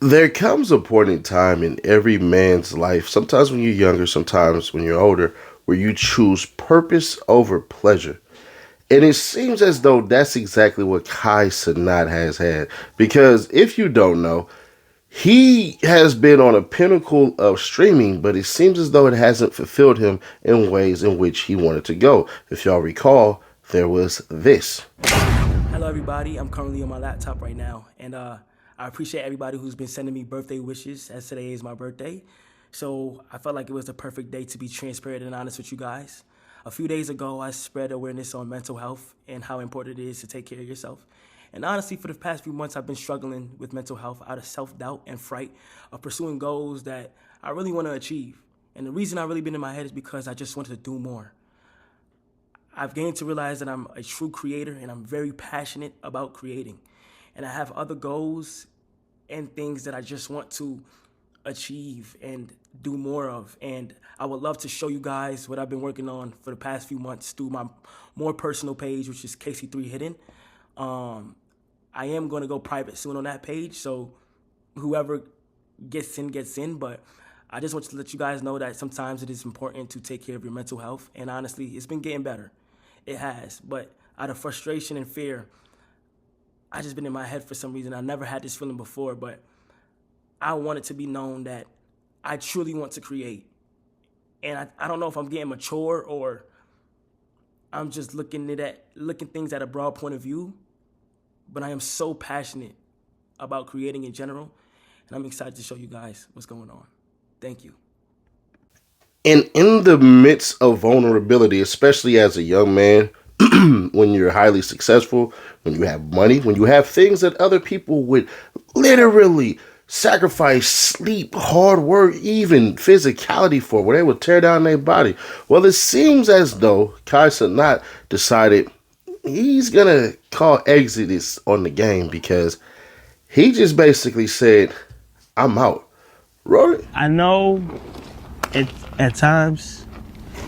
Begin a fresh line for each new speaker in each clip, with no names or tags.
There comes a point in time in every man's life, sometimes when you're younger, sometimes when you're older, where you choose purpose over pleasure. And it seems as though that's exactly what Kai Cenat has had. Because if you don't know, he has been on a pinnacle of streaming, but it seems as though it hasn't fulfilled him in ways in which he wanted to go. If y'all recall, there was this.
Hello everybody, I'm currently on my laptop right now, and I appreciate everybody who's been sending me birthday wishes, as today is my birthday. So I felt like it was the perfect day to be transparent and honest with you guys. A few days ago, I spread awareness on mental health and how important it is to take care of yourself. And honestly, for the past few months, I've been struggling with mental health out of self-doubt and fright of pursuing goals that I really want to achieve. And the reason I've really been in my head is because I just wanted to do more. I've gained to realize that I'm a true creator and I'm very passionate about creating. And I have other goals and things that I just want to achieve and do more of. And I would love to show you guys what I've been working on for the past few months through my more personal page, which is KC3 Hidden. I am going to go private soon on that page, so whoever gets in, but I just want to let you guys know that sometimes it is important to take care of your mental health, and honestly, it's been getting better. It has, but out of frustration and fear, I just been in my head for some reason. I never had this feeling before, but I want it to be known that I truly want to create. And I don't know if I'm getting mature or I'm just looking things at a broad point of view, but I am so passionate about creating in general, and I'm excited to show you guys what's going on. Thank you.
And in the midst of vulnerability, especially as a young man, when you're highly successful, when you have money, when you have things that other people would literally sacrifice sleep, hard work, even physicality for, where they would tear down their body. Well, it seems as though Kai Cenat decided he's going to call exodus on the game because he just basically said, I'm out. Wrote it.
I know at times,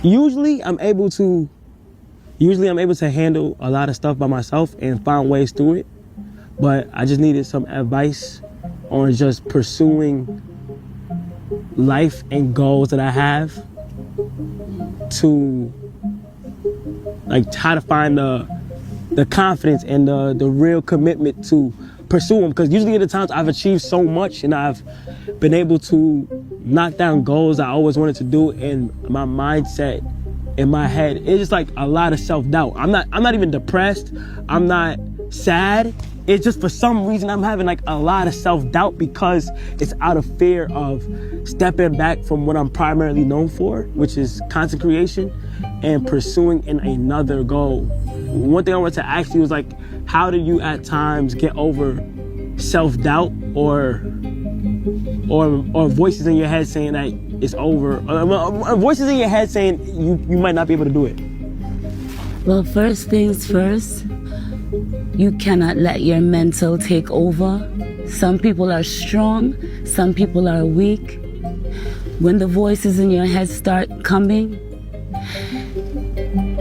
usually I'm able to handle a lot of stuff by myself and find ways through it. But I just needed some advice on just pursuing life and goals that I have to like try to find the confidence and the real commitment to pursue them. Because usually at the times I've achieved so much and I've been able to knock down goals I always wanted to do, and my mindset in my head, it's just like a lot of self-doubt. I'm not even depressed. I'm not sad. It's just for some reason I'm having like a lot of self-doubt because it's out of fear of stepping back from what I'm primarily known for, which is content creation, and pursuing in another goal. One thing I wanted to ask you was like, how do you at times get over self-doubt or voices in your head saying that it's over, or voices in your head saying you might not be able to do it?
Well, first things first, you cannot let your mental take over. Some people are strong, some people are weak. When the voices in your head start coming,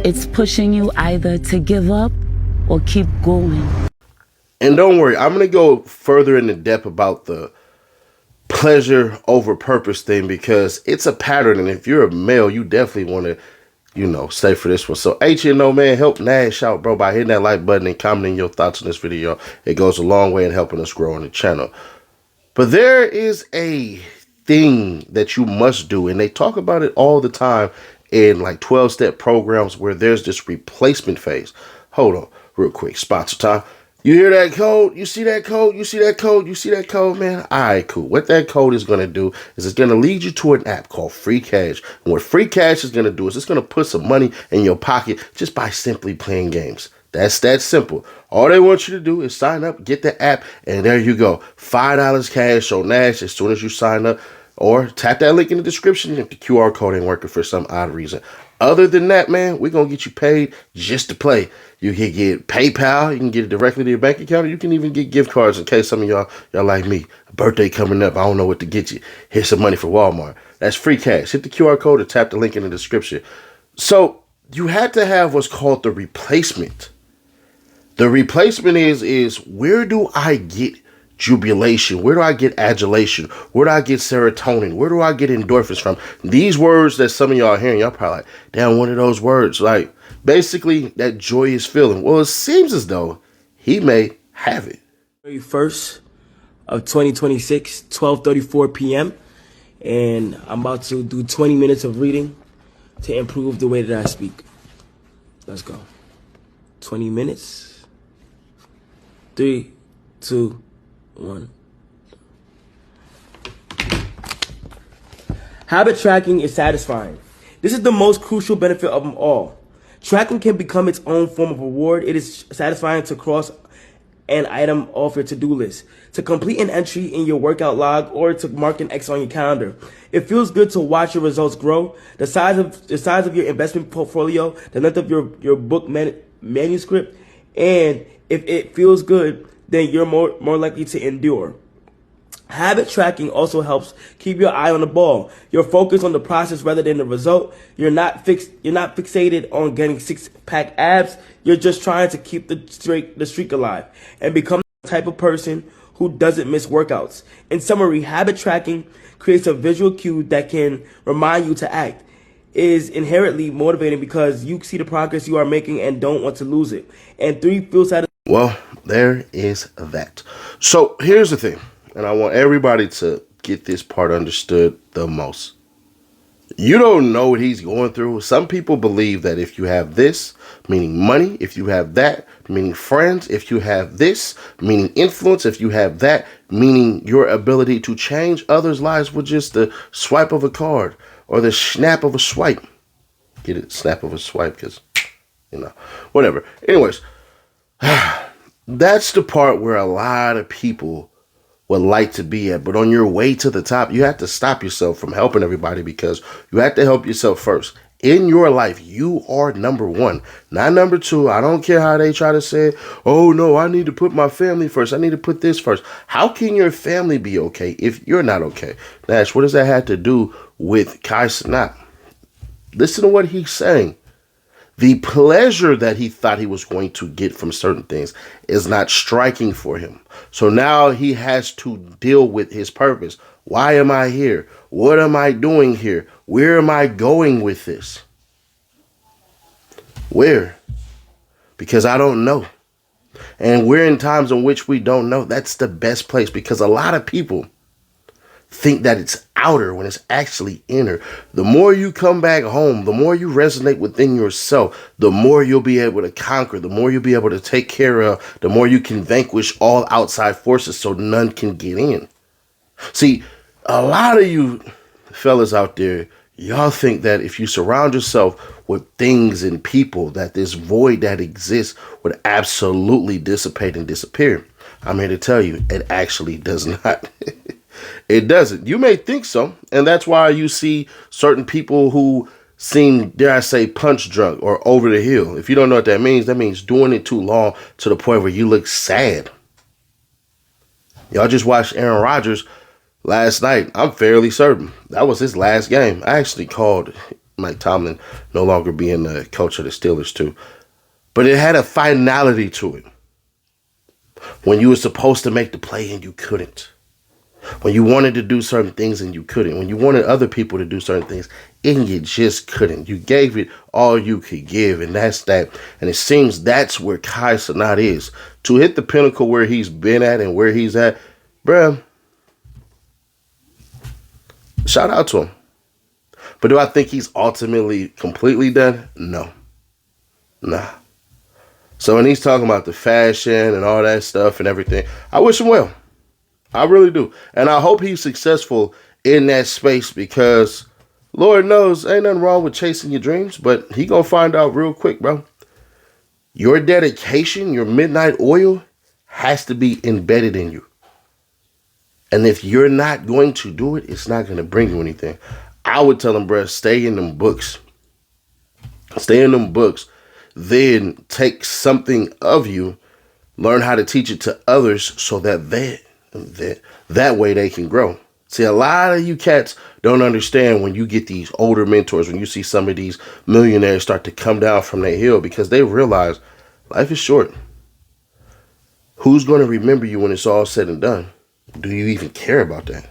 it's pushing you either to give up or keep going.
And don't worry, I'm going to go further into depth about the pleasure over purpose thing because it's a pattern. And if you're a male, you definitely want to, stay for this one. So HNO, man, help Nash out, bro, by hitting that like button and commenting your thoughts on this video. It goes a long way in helping us grow on the channel. But there is a thing that you must do, and they talk about it all the time in like 12-step programs where there's this replacement phase. Hold on, real quick, sponsor time. You hear that code? You see that code? You see that code? You see that code, man? All right, cool. What that code is going to do is it's going to lead you to an app called Free Cash. And what Free Cash is going to do is it's going to put some money in your pocket just by simply playing games. That's that simple. All they want you to do is sign up, get the app, and there you go. $5 cash on Nash as soon as you sign up. Or tap that link in the description if the QR code ain't working for some odd reason. Other than that, man, we're going to get you paid just to play. You can get PayPal. You can get it directly to your bank account. Or you can even get gift cards in case some of y'all like me. A birthday coming up. I don't know what to get you. Here's some money for Walmart. That's Free Cash. Hit the QR code or tap the link in the description. So you had to have what's called the replacement. The replacement is where do I get jubilation? Where do I get adulation? Where do I get serotonin? Where do I get endorphins from? These words that some of y'all are hearing, y'all probably like, damn, one of those words. Like, basically, that joyous feeling. Well, it seems as though he may have it.
1st of 2026, 12:34 p.m. And I'm about to do 20 minutes of reading to improve the way that I speak. Let's go. 20 minutes. 3, 2, 1. Habit tracking is satisfying. This is the most crucial benefit of them all. Tracking can become its own form of reward. It is satisfying to cross an item off your to-do list, to complete an entry in your workout log, or to mark an X on your calendar. It feels good to watch your results grow. The size of your investment portfolio, the length of your book manuscript, and if it feels good, then you're more likely to endure. Habit tracking also helps keep your eye on the ball. You're focused on the process rather than the result. You're not fixated on getting six-pack abs. You're just trying to keep the streak alive and become the type of person who doesn't miss workouts. In summary, habit tracking creates a visual cue that can remind you to act. It is inherently motivating because you see the progress you are making and don't want to lose it. And 3, feel satisfied.
Well, there is that. So here's the thing, and I want everybody to get this part understood the most. You don't know what he's going through. Some people believe that if you have this, meaning money, if you have that, meaning friends, if you have this, meaning influence, if you have that, meaning your ability to change others' lives with just the swipe of a card or the snap of a swipe. Get it? Snap of a swipe, because, whatever. Anyways, that's the part where a lot of people would like to be at. But on your way to the top, you have to stop yourself from helping everybody, because you have to help yourself first. In your life, you are number one, not number two. I don't care how they try to say, oh no, I need to put my family first. I need to put this first. How can your family be okay if you're not okay? Nash, what does that have to do with Cenat? Listen to what he's saying. The pleasure that he thought he was going to get from certain things is not striking for him. So now he has to deal with his purpose. Why am I here? What am I doing here? Where am I going with this? Where? Because I don't know. And we're in times in which we don't know. That's the best place, because a lot of people think that it's outer when it's actually inner. The more you come back home, the more you resonate within yourself, the more you'll be able to conquer, the more you'll be able to take care of, the more you can vanquish all outside forces so none can get in. See, a lot of you fellas out there, y'all think that if you surround yourself with things and people, that this void that exists would absolutely dissipate and disappear. I'm here to tell you, it actually does not. It doesn't. You may think so, and that's why you see certain people who seem, dare I say, punch drunk or over the hill. If you don't know what that means doing it too long to the point where you look sad. Y'all just watched Aaron Rodgers last night. I'm fairly certain that was his last game. I actually called Mike Tomlin no longer being the coach of the Steelers too. But it had a finality to it. When you were supposed to make the play and you couldn't. When you wanted to do certain things and you couldn't. When you wanted other people to do certain things and you just couldn't. You gave it all you could give, and that's that. And it seems that's where Cenat is. To hit the pinnacle where he's been at and where he's at, bruh, shout out to him. But do I think he's ultimately completely done? No. Nah. So when he's talking about the fashion and all that stuff and everything, I wish him well. I really do. And I hope he's successful in that space, because Lord knows ain't nothing wrong with chasing your dreams, but he gonna find out real quick, bro. Your dedication, your midnight oil has to be embedded in you. And if you're not going to do it, it's not going to bring you anything. I would tell him, bro, stay in them books. Stay in them books. Then take something of you, learn how to teach it to others so that that way they can grow. See, a lot of you cats don't understand when you get these older mentors, when you see some of these millionaires start to come down from their hill, because they realize life is short. Who's going to remember you when it's all said and done? Do you even care about that?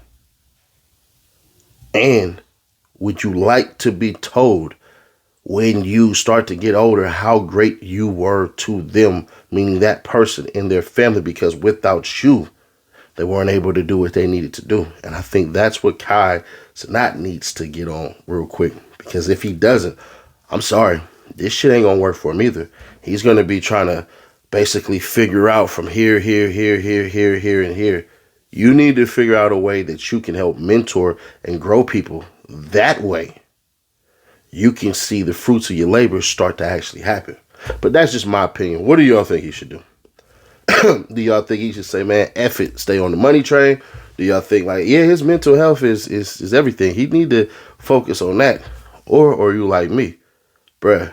And would you like to be told when you start to get older how great you were to them, meaning that person and their family, because without you, they weren't able to do what they needed to do? And I think that's what Cenat needs to get on real quick, because if he doesn't, I'm sorry, this shit ain't gonna work for him either. He's gonna be trying to basically figure out from here, and here. You need to figure out a way that you can help mentor and grow people. That way, you can see the fruits of your labor start to actually happen. But that's just my opinion. What do y'all think he should do? Do y'all think he should say, man, F it, stay on the money train? Do y'all think like, yeah, his mental health is everything. He need to focus on that. Or are you like me? Bruh,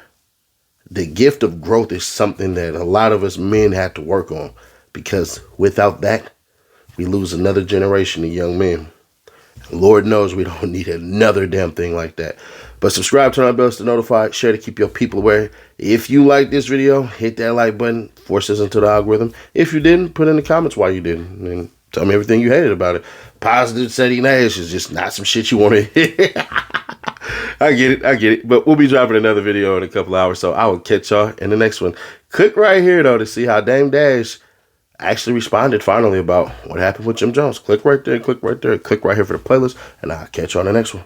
the gift of growth is something that a lot of us men have to work on, because without that, we lose another generation of young men. Lord knows we don't need another damn thing like that. But subscribe, turn on bells to notify, share to keep your people aware. If you like this video, hit that like button, force us into the algorithm. If you didn't, put in the comments why you didn't, and tell me everything you hated about it. Positive Ceddy Nash is just not some shit you want to hear. I get it. But we'll be dropping another video in a couple hours, so I will catch y'all in the next one. Click right here, though, to see how Dame Dash actually responded finally about what happened with Jim Jones. Click right there, click right here for the playlist, and I'll catch you on the next one.